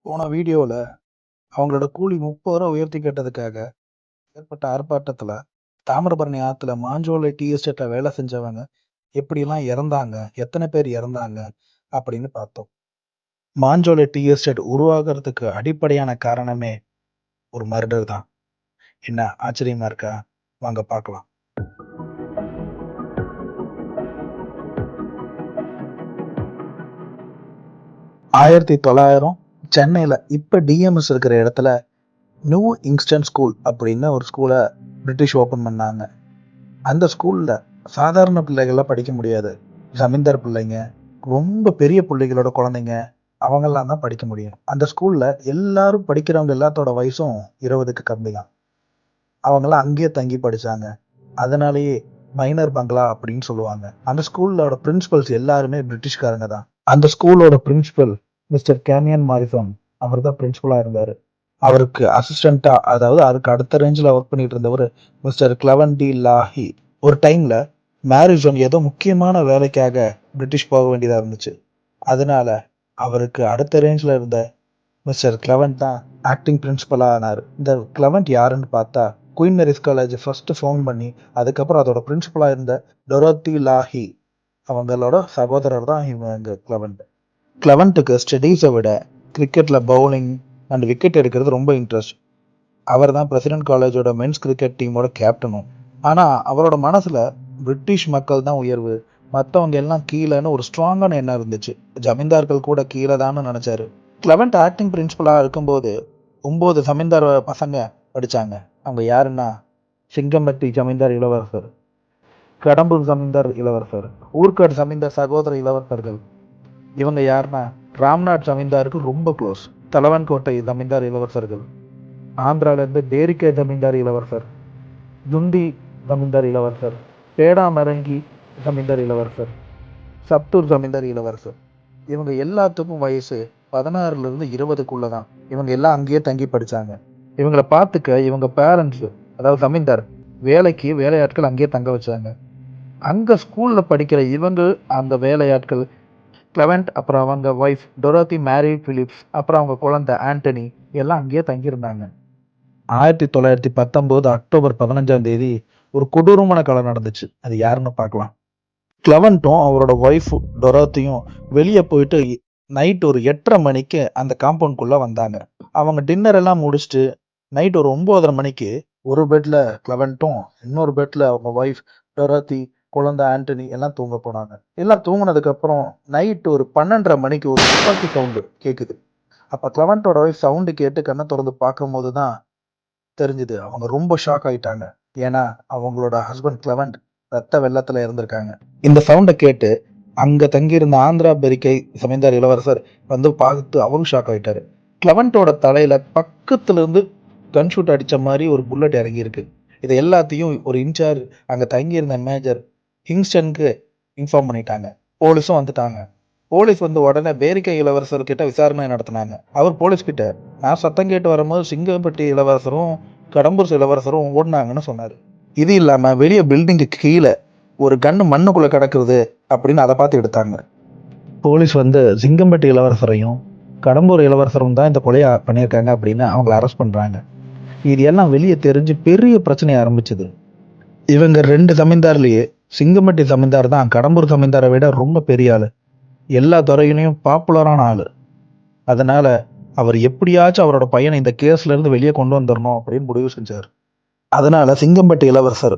போன வீடியோவில் அவங்களோட கூலி 30 ரூபா உயர்த்தி கேட்டதுக்காக ஏற்பட்ட ஆர்ப்பாட்டத்தில் தாமிரபரணி ஆற்றுல மாஞ்சோலை டீ எஸ்டேட்டில் வேலை செஞ்சவங்க எப்படிலாம் இறந்தாங்க, எத்தனை பேர் இறந்தாங்க அப்படின்னு பார்த்தோம். மாஞ்சோலை டீ எஸ்டேட் உருவாகிறதுக்கு அடிப்படையான காரணமே ஒரு மர்டர் தான். என்ன ஆச்சரியமா இருக்கா? வாங்க பார்க்கலாம். 1900 சென்னையில் இப்போ டிஎம்எஸ் இருக்கிற இடத்துல நியூ இன்ஸ்டன்ட் ஸ்கூல் அப்படின்னு ஒரு ஸ்கூலை பிரிட்டிஷ் ஓப்பன் பண்ணாங்க. அந்த ஸ்கூலில் சாதாரண பிள்ளைகள்லாம் படிக்க முடியாது. ஜமீன்தார் பிள்ளைங்க, ரொம்ப பெரிய பிள்ளைகளோட குழந்தைங்க, அவங்கெல்லாம் தான் படிக்க முடியும். அந்த ஸ்கூலில் எல்லாரும் படிக்கிறவங்க எல்லாத்தோட வயசும் 20க்கு கம்மி தான். அவங்களாம் அங்கேயே தங்கி படித்தாங்க. அதனாலேயே மைனர் பங்களா அப்படின்னு சொல்லுவாங்க. அந்த ஸ்கூலோட பிரின்சிபல்ஸ் எல்லாருமே பிரிட்டிஷ்காரங்க தான். அந்த ஸ்கூலோட பிரின்சிபல் மிஸ்டர் கேமியன் மாரிசன், அவர் தான் பிரின்சிபலாக இருந்தார். அவருக்கு அசிஸ்டண்டா, அதாவது அதுக்கு அடுத்த ரேஞ்சில் ஒர்க் பண்ணிட்டு இருந்தவர் மிஸ்டர் கிளவன் டி லாஹி. ஒரு டைம்ல மேரிஜோன் ஏதோ முக்கியமான வேலைக்காக பிரிட்டிஷ் போக வேண்டியதாக இருந்துச்சு. அதனால அவருக்கு அடுத்த ரேஞ்சில் இருந்த மிஸ்டர் கிளவன் தான் ஆக்டிங் பிரின்சிபலாக ஆனார். இந்த கிளவன்ட் யாருன்னு பார்த்தா Queen Mary's college first found பண்ணி அதுக்கப்புறம் அதோட பிரின்சிபலாக இருந்த டொரோத்தி லாஹி அவங்களோட சகோதரர் தான் இவங்க கிளவன்ட். கிளவன்ட்டுக்கு ஸ்டடீஸை விட கிரிக்கெட்டில் பவுலிங் அண்ட் விக்கெட் எடுக்கிறது ரொம்ப இன்ட்ரெஸ்ட். அவர் தான் பிரசிடென்ட் காலேஜோட மென்ஸ் கிரிக்கெட் டீமோட கேப்டனும். ஆனால் அவரோட மனசில் பிரிட்டிஷ் மக்கள் தான் உயர்வு, மற்றவங்க எல்லாம் கீழேன்னு ஒரு ஸ்ட்ராங்கான எண்ணம் இருந்துச்சு. ஜமீன்தார்கள் கூட கீழே தான்னு நினச்சாரு. கிளவன்ட் ஆக்டிங் பிரின்சிபலாக இருக்கும்போது 9 ஜமீன்தார் பசங்க படித்தாங்க. அவங்க யாருன்னா சிங்கம்பட்டி ஜமீன்தார் இளவரசர், கடம்பூர் ஜமீன்தார் இளவரசர், ஊர்காடு ஜமீன்தார் சகோதர இளவரசர்கள். இவங்க யாருன்னா ராம்நாத் ஜமீன்தாருக்கு ரொம்ப க்ளோஸ். தலவன்கோட்டை ஜமீன்தார் இளவரசர்கள், ஆந்திராவிலேருந்து டேரிக்கே ஜமீன்தார் இளவரசர், ஜுண்டி ஜமீன்தார் இளவரசர், பேடாமரங்கி ஜமீன்தார் இளவரசர், சப்தூர் ஜமீன்தார் இளவரசர். இவங்க எல்லாத்துக்கும் வயசு 16லேருந்து 20க்குள்ள தான். இவங்க எல்லாம் அங்கேயே தங்கி படித்தாங்க. இவங்களை பார்த்துக்க இவங்க பேரண்ட்ஸு, அதாவது ஜமீன்தார் வேலைக்கு வேலையாட்கள் அங்கேயே தங்க வச்சாங்க. அங்கே ஸ்கூலில் படிக்கிற இவங்க அந்த வேலையாட்கள் கிளவன்ட், அப்புறம் அவங்க ஒய்ஃப் டொரோத்தி மேரி பிலிப்ஸ், அப்புறம் அவங்க குழந்தை ஆண்டனி எல்லாம் அங்கேயே தங்கியிருந்தாங்க. 1919 அக்டோபர் 15 ஒரு கொடூரமான கொலை நடந்துச்சு. அது யாருன்னு பார்க்கலாம். கிளவன்ட்டும் அவரோட ஒய்ஃப் டொரோத்தியும் வெளியே போயிட்டு நைட் ஒரு 8:30 மணிக்கு அந்த காம்பவுண்ட்குள்ளே வந்தாங்க. அவங்க டின்னர் எல்லாம் முடிச்சுட்டு நைட் ஒரு 9:30 மணிக்கு ஒரு பெட்டில் கிளவன்ட்டும் இன்னொரு பெட்டில் அவங்க ஒய்ஃப் டொரோத்தி, குழந்தை ஆண்டனி எல்லாம் தூங்க போனாங்க. எல்லாம் தூங்கினதுக்கப்புறம் நைட் ஒரு 12:30 மணிக்கு ஒரு துப்பாக்கி சவுண்டு கேட்குது. அப்போ கிளவன்ட்டோட ஒய்ஃப் சவுண்டு கேட்டு கண்ணை திறந்து பார்க்கும்போது தான் தெரிஞ்சுது. அவங்க ரொம்ப ஷாக் ஆகிட்டாங்க. ஏன்னா அவங்களோட ஹஸ்பண்ட் கிளவன்ட் ரத்த வெள்ளத்தில் இருந்திருக்காங்க. இந்த சவுண்டை கேட்டு அங்கே தங்கியிருந்த ஆந்திரா பெரிக்கை ஜமீன்தார் இளவரசர் வந்து பார்த்து அவரும் ஷாக் ஆகிட்டாரு. கிளவன்ட்டோட தலையில் பக்கத்துலேருந்து கன்ஷூட் அடித்த மாதிரி ஒரு புல்லட் இறங்கியிருக்கு. இதை எல்லாத்தையும் ஒரு இன்சார்ஜ் அங்கே தங்கியிருந்த மேஜர் ஹிங்ஸ்டனுக்கு இன்ஃபார்ம் பண்ணிட்டாங்க. போலீஸும் வந்துட்டாங்க. போலீஸ் வந்து உடனே பேரிக்கை இளவரசர்கிட்ட விசாரணை நடத்தினாங்க. அவர் போலீஸ்கிட்ட நான் சத்தம் கேட்டு வரும்போது சிங்கம்பட்டி இளவரசரும் கடம்பூர் இளவரசரும் ஓடினாங்கன்னு சொன்னார். இது இல்லாமல் வெளியே பில்டிங்க்கு கீழே ஒரு கன்று மண்ணுக்குள்ளே கிடக்குது அப்படின்னு அதை பார்த்து எடுத்தாங்க. போலீஸ் வந்து சிங்கம்பட்டி இளவரசரையும் கடம்பூர் இளவரசரும் தான் இந்த கொலையை பண்ணியிருக்காங்க அப்படின்னு அவங்கள அரெஸ்ட் பண்ணுறாங்க. இது எல்லாம் வெளியே தெரிஞ்சு பெரிய பிரச்சனை ஆரம்பிச்சது. இவங்க 2 ஜமீன்தார்லேயே சிங்கம்பட்டி ஜமீன்தார் தான் கடம்பூர் ஜமீன்தாரை விட ரொம்ப பெரிய ஆள், எல்லா துறையிலையும் பாப்புலரான ஆள். அதனால் அவர் எப்படியாச்சும் அவரோட பையனை இந்த கேஸ்லேருந்து வெளியே கொண்டு வந்துடணும் அப்படின்னு முடிவு செஞ்சார். அதனால் சிங்கம்பட்டி இளவரசர்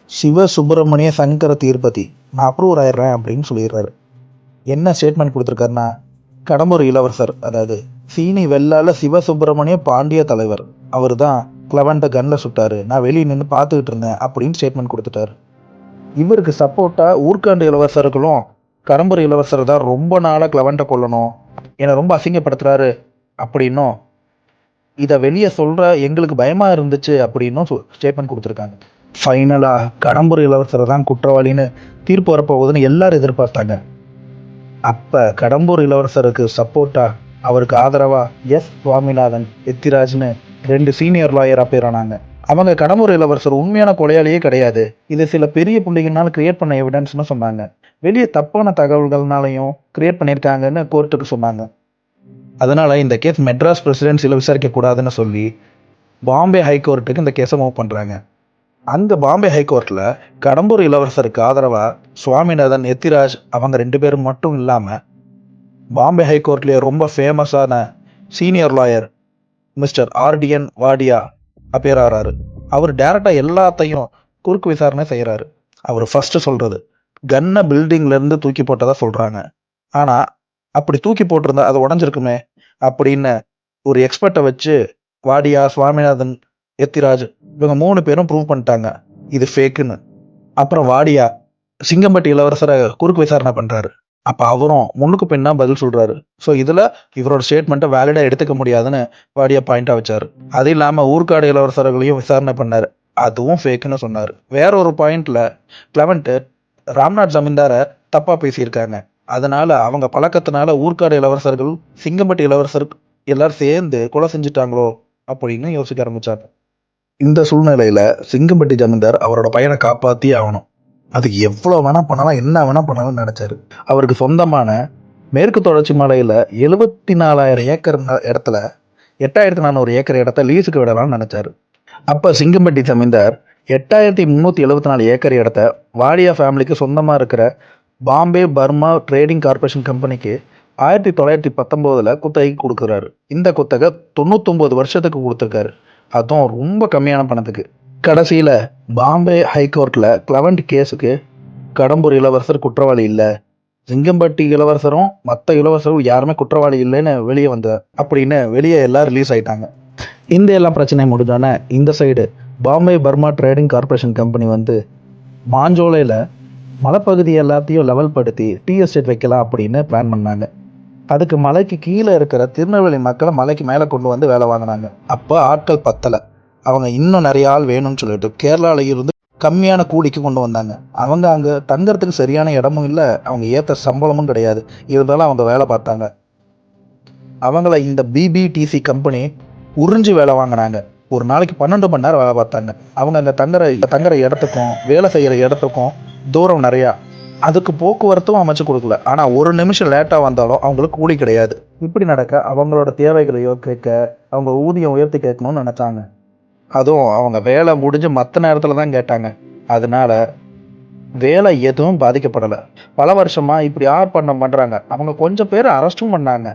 சிவ சுப்பிரமணிய சங்கர தீர்ப்பதி நான் அப்ரூவ் ஆயிடுறேன் அப்படின்னு சொல்லிடுறாரு. என்ன ஸ்டேட்மெண்ட் கொடுத்துருக்காருன்னா, கடம்பூர் இளவரசர், அதாவது சீனி வெள்ளால சிவசுப்பிரமணிய பாண்டிய தலைவர், அவர் தான் கிளவன்ட்டை கன்னில் சுட்டாரு, நான் வெளியே நின்று பார்த்துக்கிட்டு இருந்தேன் அப்படின்னு ஸ்டேட்மெண்ட் கொடுத்துட்டாரு. இவருக்கு சப்போர்ட்டாக ஊர்காண்டு இளவரசர்களும் கடம்பூர் இளவரசர் தான் ரொம்ப நாளாக கிளவன்ட்டை கொல்லணும், என்னை ரொம்ப அசிங்கப்படுத்துறாரு அப்படின்னும், இதை வெளியே சொல்கிற எங்களுக்கு பயமாக இருந்துச்சு அப்படின்னும் ஸ்டேட்மெண்ட் கொடுத்துருக்காங்க. ஃபைனலாக கடம்பூர் இளவரசர் தான் குற்றவாளின்னு தீர்ப்பு வரப்போகுதுன்னு எல்லாரும் எதிர்பார்த்தாங்க. அப்போ கடம்பூர் இளவரசருக்கு சப்போர்ட்டாக, அவருக்கு ஆதரவாக எஸ் சுவாமிநாதன், எத்திராஜ்னு 2 சீனியர் லாயர் அப்பேர் ஆனாங்க. அவங்க கடம்பூர் இளவரசர் உண்மையான கொலையாளியே கிடையாது, இது சில பெரிய புள்ளிகள்னால கிரியேட் பண்ண எவிடன்ஸ்னு சொன்னாங்க. வெளியே தப்பான தகவல்கள்னாலையும் கிரியேட் பண்ணியிருக்காங்கன்னு கோர்ட்டுக்கு சொன்னாங்க. அதனால இந்த கேஸ் மெட்ராஸ் பிரசிடென்சியில் விசாரிக்கக்கூடாதுன்னு சொல்லி பாம்பே ஹைகோர்ட்டுக்கு இந்த கேஸை மூவ் பண்ணுறாங்க. அந்த பாம்பே ஹைகோர்ட்டில் கடம்பூர் இளவரசருக்கு ஆதரவாக சுவாமிநாதன், எத்திராஜ் அவங்க 2 பேரும் மட்டும் இல்லாமல் பாம்பே ஹைகோர்ட்லேயே ரொம்ப ஃபேமஸான senior lawyer mister RTN Wadia அப்பேர் ஆகிறாரு. அவர் டேரெக்டாக எல்லாத்தையும் குறுக்கு விசாரணை செய்கிறாரு. அவர் ஃபஸ்ட்டு சொல்கிறது கன்னை பில்டிங்லேருந்து தூக்கி போட்டதாக சொல்கிறாங்க. ஆனால் அப்படி தூக்கி போட்டிருந்தா அது உடஞ்சிருக்குமே அப்படின்னு ஒரு எக்ஸ்பர்ட்டை வச்சு வாடியா, சுவாமிநாதன், எத்திராஜ் இவங்க 3 பேரும் ப்ரூவ் பண்ணிட்டாங்க இது ஃபேக்குன்னு. அப்புறம் வாடியா சிங்கம்பட்டி இளவரசரை குறுக்கு விசாரணை பண்ணுறாரு. அப்போ அவரும் முன்னுக்கு பின்னா பதில் சொல்கிறாரு. ஸோ இதில் இவரோட ஸ்டேட்மெண்ட்டை வேலிடாக எடுத்துக்க முடியாதுன்னு வாடியா பாயிண்டாக வச்சார். அது இல்லாமல் ஊர்க்காடு இளவரசர்களையும் விசாரணை பண்ணார். அதுவும் ஃபேக்குன்னு சொன்னார். வேற ஒரு பாயிண்டில் கிளவன்ட்டு ராம்நாத் ஜமீன்தாரை தப்பாக பேசியிருக்காங்க. அதனால் அவங்க பழக்கத்தினால ஊர்க்காடு இளவரசர்கள், சிங்கம்பட்டி இளவரசர் எல்லாரும் சேர்ந்து கொலை செஞ்சுட்டாங்களோ அப்படின்னு யோசிக்க ஆரம்பித்தார். இந்த சூழ்நிலையில் சிங்கம்பட்டி ஜமீன்தார் அவரோட பையனை காப்பாற்றி ஆகணும். அதுக்கு எவ்வளோ வேணால் பண்ணலாம், என்ன வேணால் பண்ணலாம்னு நினச்சாரு. அவருக்கு சொந்தமான மேற்கு தொடர்ச்சி மலையில் 74,000 ஏக்கர் இடத்துல 8,400 ஏக்கர் இடத்த லீஸுக்கு விடலாம்னு நினச்சாரு. அப்போ சிங்கம்பட்டி ஜமீன்தார் 8,374 ஏக்கர் இடத்த வாடியா ஃபேமிலிக்கு சொந்தமாக இருக்கிற பாம்பே பர்மா ட்ரேடிங் கார்பரேஷன் கம்பெனிக்கு 1919 குத்தகைக்கு கொடுக்குறாரு. இந்த குத்தகை 99 வருஷத்துக்கு கொடுத்துருக்காரு. அதுவும் ரொம்ப கம்மியான பணத்துக்கு. கடைசியில் பாம்பே ஹைகோர்ட்டில் கிளவன்ட் கேஸுக்கு கடம்பூர் இளவரசர் குற்றவாளி இல்லை, சிங்கம்பட்டி இளவரசரும் மற்ற இளவரசரும் யாருமே குற்றவாளி இல்லைன்னு வெளியே வந்தார் அப்படின்னு வெளியே எல்லாம் ரிலீஸ் ஆகிட்டாங்க. இந்த எல்லாம் பிரச்சனை முடிஞ்சோன்னே இந்த side Bombay Burma trading corporation company வந்து மாஞ்சோலையில் மலைப்பகுதி எல்லாத்தையும் லெவல் படுத்தி டீ எஸ்டேட் வைக்கலாம் அப்படின்னு பிளான் பண்ணாங்க. அதுக்கு மலைக்கு கீழே இருக்கிற திருநெல்வேலி மக்களை மலைக்கு மேலே கொண்டு வந்து வேலை வாங்கினாங்க. அப்போ ஆட்கள் பத்தலை. அவங்க இன்னும் நிறைய ஆள் வேணும்னு சொல்லிட்டு கேரளாவில் இருந்து கம்மியான கூலிக்கு கொண்டு வந்தாங்க. அவங்க அங்கே தங்கறதுக்கு சரியான இடமும் இல்லை, அவங்க ஏற்ற சம்பளமும் கிடையாது. இருந்தாலும் அவங்க வேலை பார்த்தாங்க. அவங்கள இந்த பிபிடிசி கம்பெனி உறிஞ்சி வேலை வாங்கினாங்க. ஒரு நாளைக்கு 12 மணி நேரம் வேலை பார்த்தாங்க. அவங்க அங்கே தங்குற இடத்துக்கும் வேலை செய்கிற இடத்துக்கும் தூரம் நிறையா. அதுக்கு போக்குவரத்தும் அமைச்சு கொடுக்கல. ஆனால் ஒரு நிமிஷம் லேட்டாக வந்தாலும் அவங்களுக்கு கூலி கிடையாது. இப்படி நடக்க அவங்களோட தேவைகளையோ கேட்க, அவங்க ஊதியம் உயர்த்தி கேட்கணும்னு நினச்சாங்க. அதுவும் அவங்க வேலை முடிஞ்சு மற்ற நேரத்தில் தான் கேட்டாங்க. அதனால வேலை எதுவும் பாதிக்கப்படலை. பல வருஷமாக இப்படி ஆர்ப்பாட்டம் பண்ணுறாங்க. அவங்க கொஞ்சம் பேர் அரெஸ்ட்டும் பண்ணாங்க.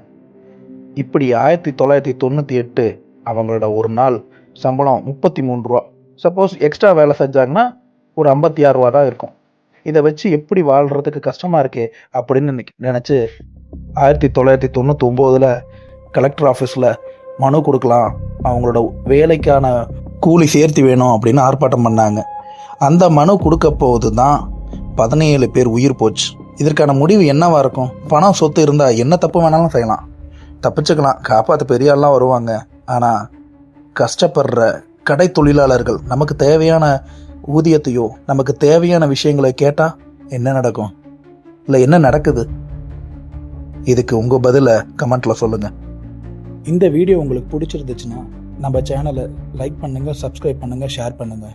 இப்படி 1998 அவங்களோட ஒரு நாள் சம்பளம் 33 ரூபா. சப்போஸ் எக்ஸ்ட்ரா வேலை செஞ்சாங்கன்னா ஒரு 56 ரூபா தான் இருக்கும். இதை வச்சு எப்படி வாழ்கிறதுக்கு கஷ்டமாக இருக்கே அப்படின்னு நினச்சி 1999 கலெக்டர் ஆஃபீஸில் மனு கொடுக்கலாம், அவங்களோட வேலைக்கான கூலி சேர்த்து வேணும் அப்படின்னு ஆர்ப்பாட்டம் பண்ணாங்க. அந்த மனு கொடுக்க போது தான் 17 பேர் உயிர் போச்சு. இதற்கான முடிவு என்னவா இருக்கும்? பணம் சொத்து இருந்தால் என்ன தப்பு வேணாலும் செய்யலாம், தப்பிச்சுக்கலாம், காப்பாற்ற பெரிய ஆள்லாம் வருவாங்க. ஆனால் கஷ்டப்படுற கடை தொழிலாளர்கள் நமக்கு தேவையான ஊதியத்தையோ நமக்கு தேவையான விஷயங்களை கேட்டால் என்ன நடக்கும்? இல்லை என்ன நடக்குது? இதுக்கு உங்கள் பதிலை கமெண்ட்டில் சொல்லுங்கள். இந்த வீடியோ உங்களுக்கு பிடிச்சிருந்துச்சுன்னா நம்ம சேனலை லைக் பண்ணுங்கள், சப்ஸ்கிரைப் பண்ணுங்கள், ஷேர் பண்ணுங்கள்.